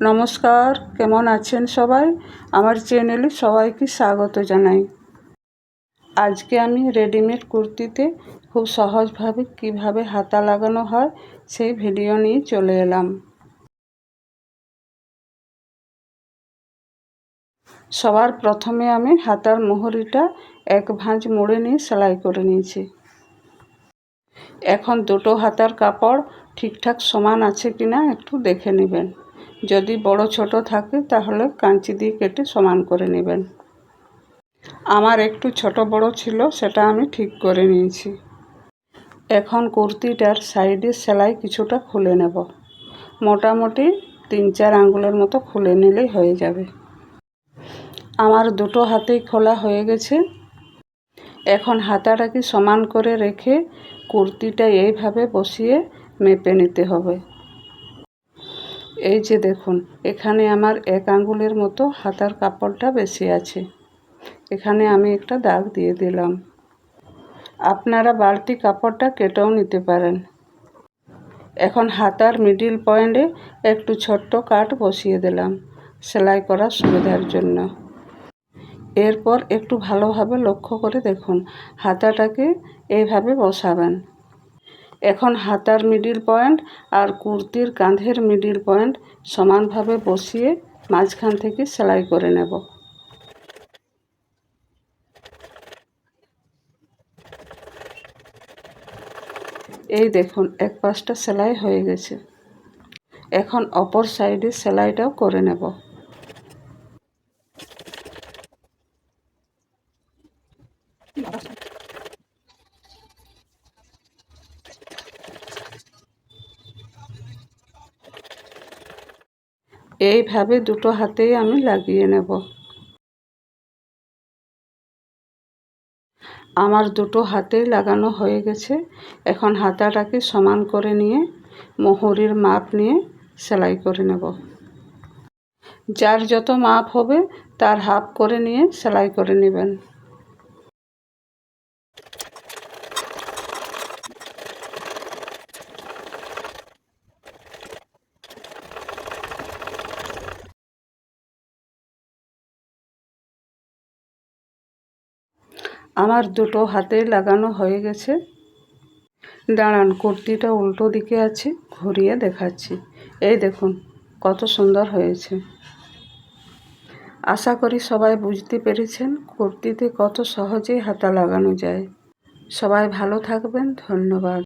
নমস্কার, কেমন আছেন সবাই? আমার চ্যানেলে সবাইকে স্বাগত জানাই। আজকে আমি রেডিমেড কুর্তিতে খুব সহজভাবে কিভাবে হাতা লাগানো হয় সেই ভিডিও নিয়ে চলে এলাম। সবার প্রথমে আমি হাতার মোহরিটা এক ভাঁজ মুড়ে নিয়ে সেলাই করে নিয়েছি। এখন দুটো হাতার কাপড় ঠিকঠাক সমান আছে কিনা একটু দেখে নেবেন। যদি বড় ছোট থাকে তাহলে কাঁচি দিয়ে কেটে সমান করে নেবেন। আমার একটু ছোট বড় ছিল, সেটা আমি ঠিক করে নিয়েছি। এখন কুর্তিটার সাইডে সেলাই কিছুটা খুলে নেব। মোটামুটি 3-4 আঙ্গুলের মতো খুলে নিলেই হয়ে যাবে। আমার দুটো হাতেই খোলা হয়ে গেছে। এখন হাতাটাকে সমান করে রেখে কুর্তিটা এইভাবে বসিয়ে মেপে নিতে হবে। এই যে দেখুন, এখানে আমার 1 আঙ্গুলের মতো হাতার কাপড়টা বেশি আছে। এখানে আমি একটা দাগ দিয়ে দিলাম। আপনারা বাড়তি কাপড়টা কেটেও নিতে পারেন। এখন হাতার মিডিল পয়েন্টে একটু ছোট্ট কাট বসিয়ে দিলাম সেলাই করার সুবিধার জন্য। এরপর একটু ভালোভাবে লক্ষ্য করে দেখুন, হাতাটাকে এইভাবে বসাবেন। এখন হাতার মিডিল পয়েন্ট আর কুর্তির কাঁধের মিডিল পয়েন্ট সমানভাবে বসিয়ে মাঝখান থেকে সেলাই করে নেব। এই দেখুন, এক পাশটা সেলাই হয়ে গেছে। এখন অপর সাইডে সেলাইটাও করে নেব। এইভাবে দুটো হাতেই আমি লাগিয়ে নেব। আমার দুটো হাতেই লাগানো হয়ে গেছে। এখন হাতাটাকে সমান করে নিয়ে মোহরির মাপ নিয়ে সেলাই করে নেব। যার যত মাপ হবে তার হাফ করে নিয়ে সেলাই করে নেবেন। আমার দুটো হাতেই লাগানো হয়ে গেছে। দাঁড়ান, কুর্তিটা উল্টো দিকে আছে, ঘুরিয়ে দেখাচ্ছি। এই দেখুন কত সুন্দর হয়েছে। আশা করি সবাই বুঝতে পেরেছেন কুর্তিতে কত সহজেই হাতা লাগানো যায়। সবাই ভালো থাকবেন। ধন্যবাদ।